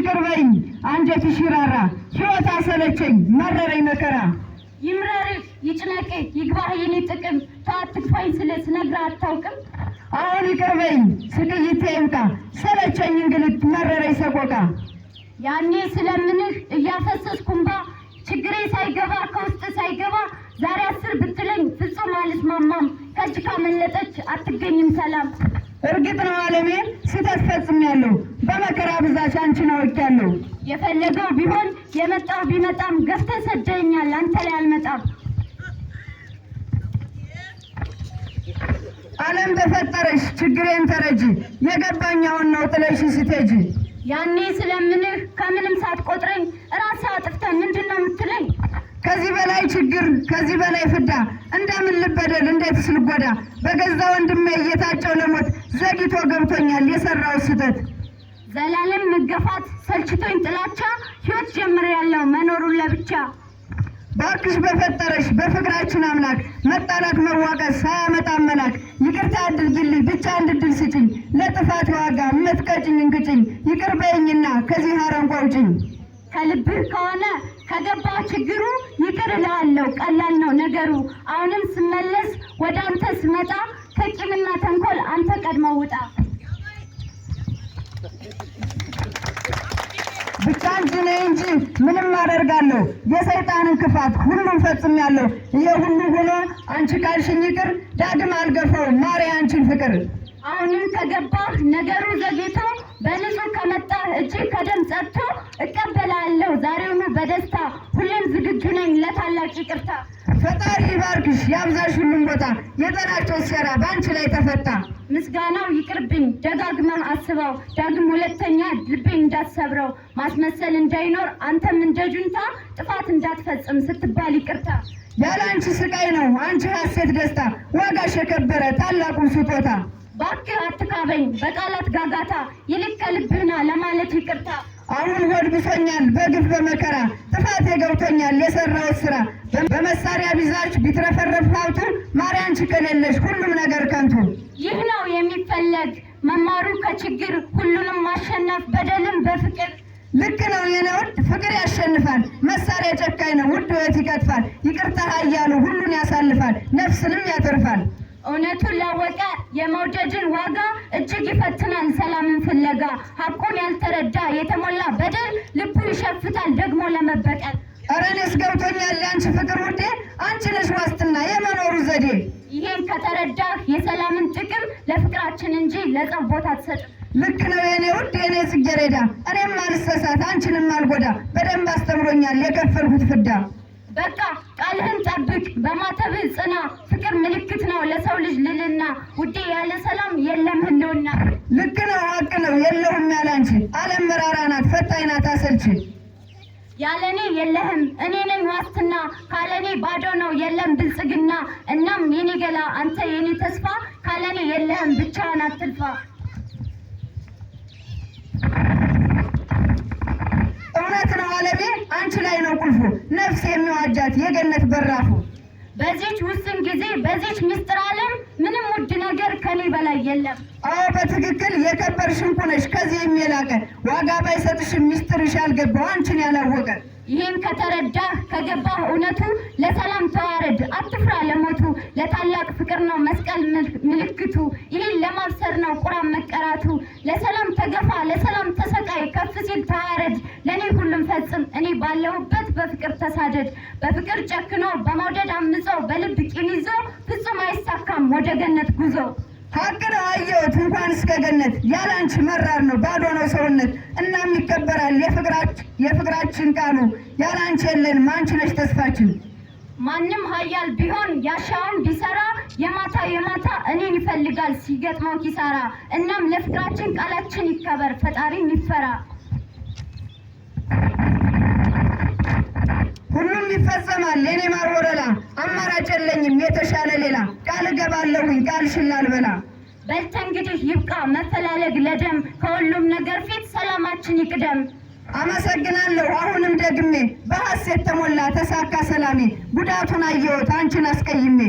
ይቅርበኝ አንጀት ሽራራ ሕይወት አሰለቸኝ መረረኝ መከራ ይምረርህ ይጭነቅህ ይግባህ የኔ ጥቅም ታትክፋኝ ስለስነግራ አታውቅም አሁን ይቅርበኝ ስቅይቴ ይምጣ ሰለቸኝ እንግልት መረረኝ ሰቆቃ ያኔ ስለምንህ እያፈሰስኩምባ ችግሬ ሳይገባ ከውስጥ ሳይገባ ዛሬ 10 ብትለኝ ፍጹም አልስማማም ከእጅ ካመለጠች አትገኝም ሰላም እርግጥ ነው ዓለሜ ስህተት ፈጽሜያለሁ በመከራ ብዛት አንቺን አውቄያለሁ የፈለገው ቢሆን የመጣው ቢመጣም ገፍተህ ሰደኸኛል አንተ ላይ አልመጣም ዓለም ተፈጠረሽ ችግሬን ተረጂ የገባኝ አሁን ነው ጥለሽ ስትሄጂ ያኔ ስለምንህ ከምንም ሳትቆጥረኝ ራስህ አጥፍተህ ምንድነው የምትለኝ ከዚህ በላይ ችግር ከዚህ በላይ ፍዳ እንደምን ልበደል እንዴትስ ልጎዳ በገዛ ወንድሜ እየታጨው ለሞት ዘግይቶ ገብቶኛል የሰራው ስህተት ዘላለም መገፋት ሰልችቶኝ ጥላቻ ሕይወት ጀምሬያለሁ መኖሩን ለብቻ ባክሽ በፈጠረሽ በፍቅራችን አምላክ መጣላት መዋቀስ ሳያመጣ መላክ ይቅርታ አድርጊልኝ ብቻ እንድድል ስጭኝ ለጥፋት ዋጋ መትቀጭኝ እንግጭኝ ይቅር በይኝና ከዚህ አረንቋ ውጭኝ ከልብህ ከሆነ ከገባ ችግሩ ይቅር እልሃለሁ ቀላል ነው ነገሩ አሁንም ስመለስ ወደ አንተ ስመጣ ከቂምና ተንኮል አንተ ቀድመህ ውጣ ብቻ አንቺ ነኝ እንጂ ምንም አደርጋለሁ የሰይጣንን ክፋት ሁሉም ፈጽሜያለሁ ይሄ ሁሉ ሆኖ አንቺ ካልሽኝ ይቅር ዳግም አልገፋው ማሪ አንቺን ፍቅር አሁንም ከገባህ ነገሩ ዘግይቶ በንጹህ ከመጣ እጅ ከደም ጸጥቶ እቀበላለሁ ዛሬውኑ በደስታ ሁሌም ዝግጁ ነኝ ለታላቅ ይቅርታ ፈጣሪ ይባርክሽ ያብዛሽ ሁሉም ቦታ የጠላቸው ሴራ በአንቺ ላይ ተፈታ ምስጋናው ይቅርብኝ ደጋግመህ አስበው ዳግም ሁለተኛ ልቤን እንዳትሰብረው ማስመሰል እንዳይኖር አንተም እንደ ጁንታ ጥፋት እንዳትፈጽም ስትባል ይቅርታ ያለ አንቺ ስቃይ ነው አንቺ ሐሴት ደስታ ዋጋሽ የከበረ ታላቁን ስጦታ ባክህ አትካበኝ በቃላት ጋጋታ ይልቅ ከልብህና ለማለት ይቅርታ አሁን ሆድ ብሶኛል በግፍ በመከራ ጥፋት የገብቶኛል የሰራው ስራ በመሳሪያ ቢዛች ቢትረፈረፍ ሀብቱ ማርያንቺ ከሌለሽ ሁሉም ነገር ከንቱ ይህ ነው የሚፈለግ መማሩ ከችግር ሁሉንም ማሸነፍ በደልም በፍቅር ልክ ነው የኔ ውድ ፍቅር ያሸንፋል መሳሪያ ጨካኝ ነው ውድ ሕይወት ይቀጥፋል ይቅርታ ኃያሉ ሁሉን ያሳልፋል ነፍስንም ያተርፋል እውነቱን ላወቀ የመውደድን ዋጋ እጅግ ይፈትናል ሰላምን ፍለጋ ሀቁን ያልተረዳ የተሞላ በደል ልቡ ይሸፍታል ደግሞ ለመበቀል ኧረ እኔስ ገብቶኛል ያንቺ ፍቅር ውዴ አንቺ ነሽ ዋስትና የመኖሩ ዘዴ ይሄን ከተረዳህ የሰላምን ጥቅም ለፍቅራችን እንጂ ለጸብ ቦታ አትሰጥም ልክ ነው የኔ ውድ የኔ ጽጌረዳ እኔም አልሰሳት አንቺንም አልጎዳ በደንብ አስተምሮኛል የከፈልኩት ፍዳ በቃ ቃልህን ጠብቅ በማተብህ ጽና ፍቅር ምልክት ነው ለሰው ልጅ ልልና ውዴ ያለ ሰላም የለም ህልውና ልክ ነው ሀቅ ነው የለውም ያለ አንቺ ዓለም መራራ ናት ፈታኝ ናት አሰልቺ ያለኔ የለህም እኔ ነኝ ዋስትና ካለኔ ባዶ ነው የለም ብልጽግና እናም የኔ ገላ አንተ የኔ ተስፋ ካለኔ የለህም ብቻህን አትልፋ እውነት ነው ዓለሜ አንቺ ላይ ነው ቁልፉ ነፍስ የሚዋጃት የገነት በራፉ በዚች ውስን ጊዜ በዚች ምስጢር ዓለም ምንም ውድ ነገር ከኔ በላይ የለም አዎ በትክክል የከበርሽ እንቁ ነሽ ከዚህም የላቀ ዋጋ ባይሰጥሽም ምስጢርሽ ያልገባው አንቺን ያላወቀ ይህን ከተረዳህ ከገባህ እውነቱ ለሰላም ተዋረድ አትፍራ ለሞቱ ለታላቅ ፍቅር ነው መስቀል ምልክቱ ይህን ለማብሰር ነው ቁርአን መቀራቱ ለሰላም ተገፋ ለሰላም ተሰቃይ ከፍ ሲል ተዋረድ ለኔ ሁሉም ፈጽም እኔ ባለሁበት በፍቅር ተሳደድ በፍቅር ጨክኖ በመውደድ አምጾ በልብ ቂም ይዞ ፍጹም አይሳካም ወደ ገነት ጉዞ ሀቅ ነው አየሁት እንኳን እስከ ገነት ያላንቺ መራር ነው ባዶ ነው ሰውነት እናም ይከበራል የፍቅራችን ቃሉ ያላንቺ የለንም አንቺ ነሽ ተስፋችን ማንም ኃያል ቢሆን ያሻውን ቢሰራ የማታ እኔን ይፈልጋል ሲገጥመው ኪሳራ እናም ለፍቅራችን ቃላችን ይከበር ፈጣሪም ይፈራ ሁሉም ይፈጸማል የኔ ማር ወረላ አማራጭ የለኝም የተሻለ ሌላ ቃል እገባለሁኝ ቃልሽን ላልበላ በልተ እንግዲህ ይብቃ መፈላለግ ለደም ከሁሉም ነገር ፊት ሰላማችን ይቅደም አመሰግናለሁ አሁንም ደግሜ በሐሴት ተሞላ ተሳካ ሰላሜ ጉዳቱን አየሁት አንቺን አስቀይሜ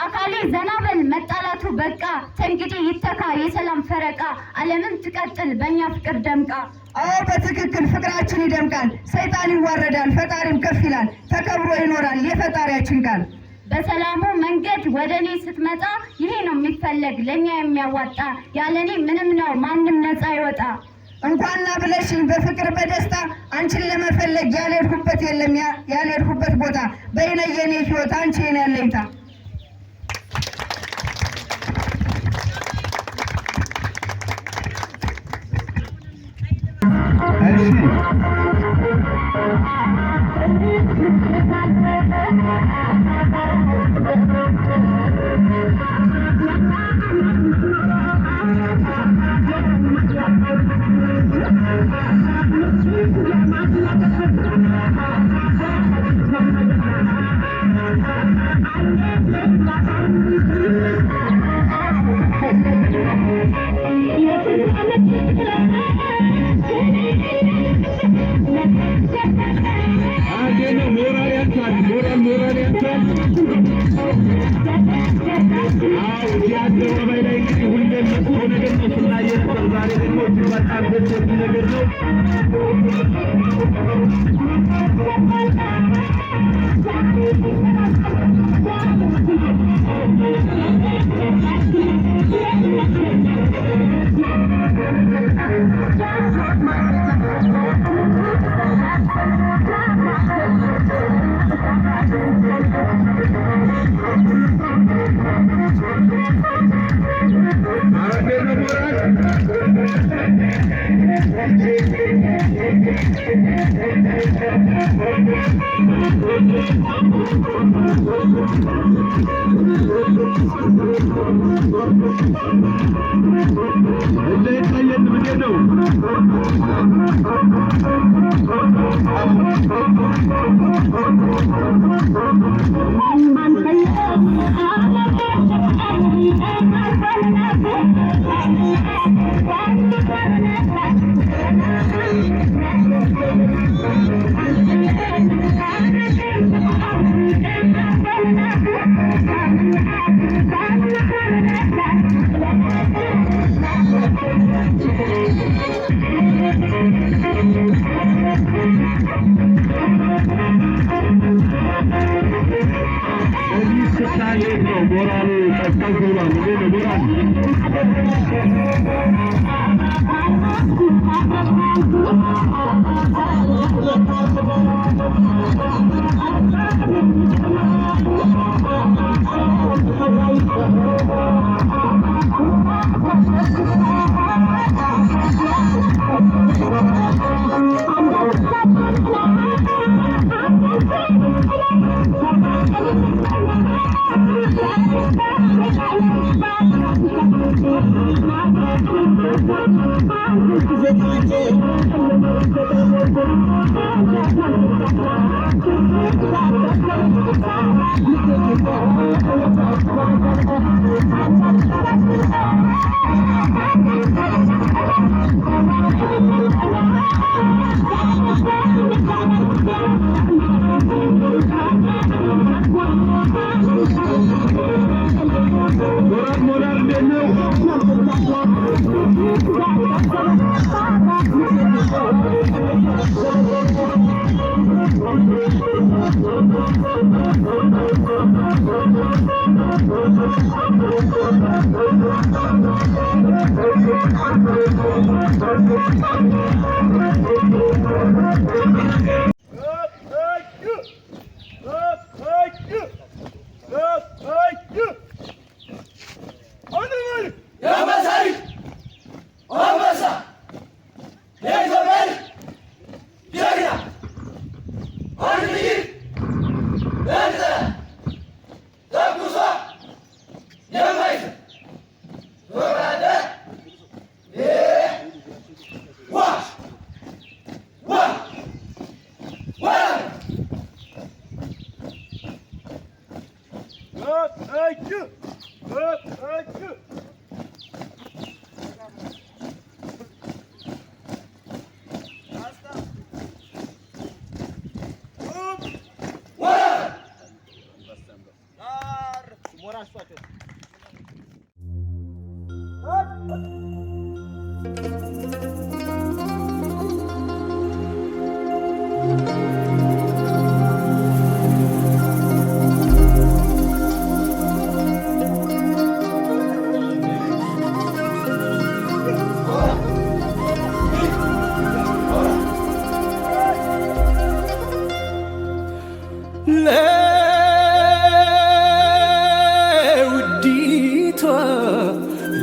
አካሌ ዘናበል መጣላቱ በቃ ተንግዲህ ይተካ የሰላም ፈረቃ ዓለምም ትቀጥል በእኛ ፍቅር ደምቃ። አዎ በትክክል ፍቅራችን ይደምቃል። ሰይጣን ይዋረዳል፣ ፈጣሪም ከፍ ይላል። ተከብሮ ይኖራል የፈጣሪያችን ቃል። በሰላሙ መንገድ ወደ እኔ ስትመጣ ይሄ ነው የሚፈለግ ለእኛ የሚያዋጣ። ያለኔ ምንም ነው ማንም ነፃ ይወጣ። እንኳንና ብለሽኝ በፍቅር በደስታ አንቺን ለመፈለግ ያልሄድኩበት የለም ያልሄድኩበት ቦታ። በይነ የኔ ሕይወት አንቺ የኔ አለኝታ።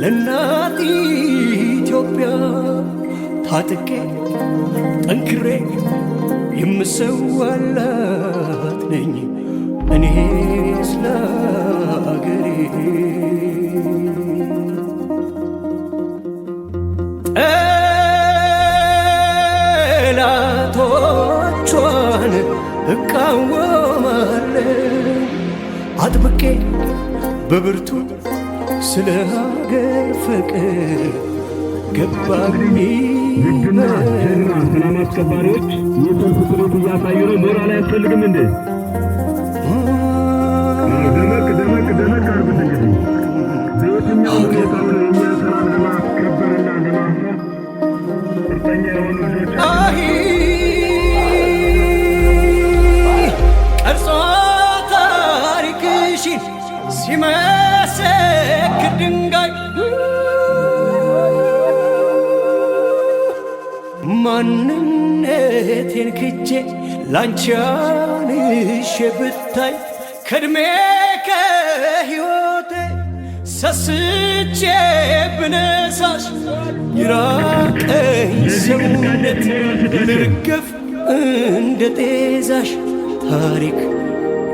ለእናት ኢትዮጵያ ታጥቄ ጠንክሬ የምሰዋላት ነኝ እኔ ስለ አገሬ። ጠላቶቿን እቃወማለሁ አጥብቄ በብርቱ ስለ ሀገር ፍቅር ገባኝ። ሰላም አስከባሪዎች የሰልፍ ስሌት እያሳዩ ነው። ሞራል አያስፈልግም እንዴ? ደመቅ አርጉት። እንግዲህ በየትኛው ሁኔታ ነው የእኛ ሰላም ለማስከበርና ለማስፈር ቁርጠኛ የሆኑ ልጆች ቀርጾ ታሪክሽን ሲመሰክር ድንጋይ ማንነቴን ክጄ ላንቺ አንሼ ብታይ ከእድሜ ከሕይወቴ ሰስቼ ብነሳሽ ይራቀኝ ሰውነት ልርገፍ እንደ ጤዛሽ ታሪክ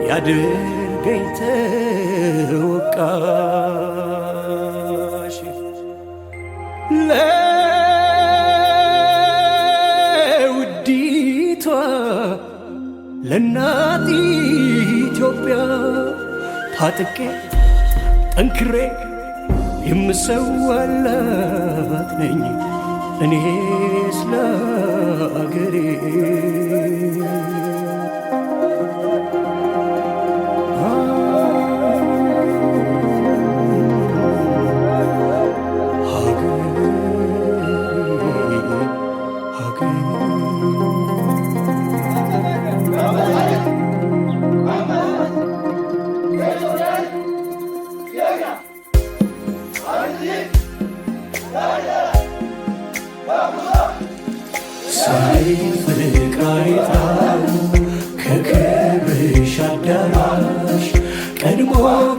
ያድርገኝ ተወቃሽ። ለውዲቷ ለእናት ኢትዮጵያ ታጥቄ ጠንክሬ የምሰዋላት ነኝ እኔ ስለ አገሬ። ፍቅራይታ ከክብርሽ አዳራሽ ቀድሞ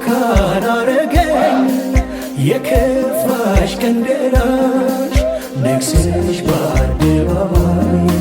ካላረገኝ የከፋሽ ቀን ደራሽ ነግሰሽ በአደባባይ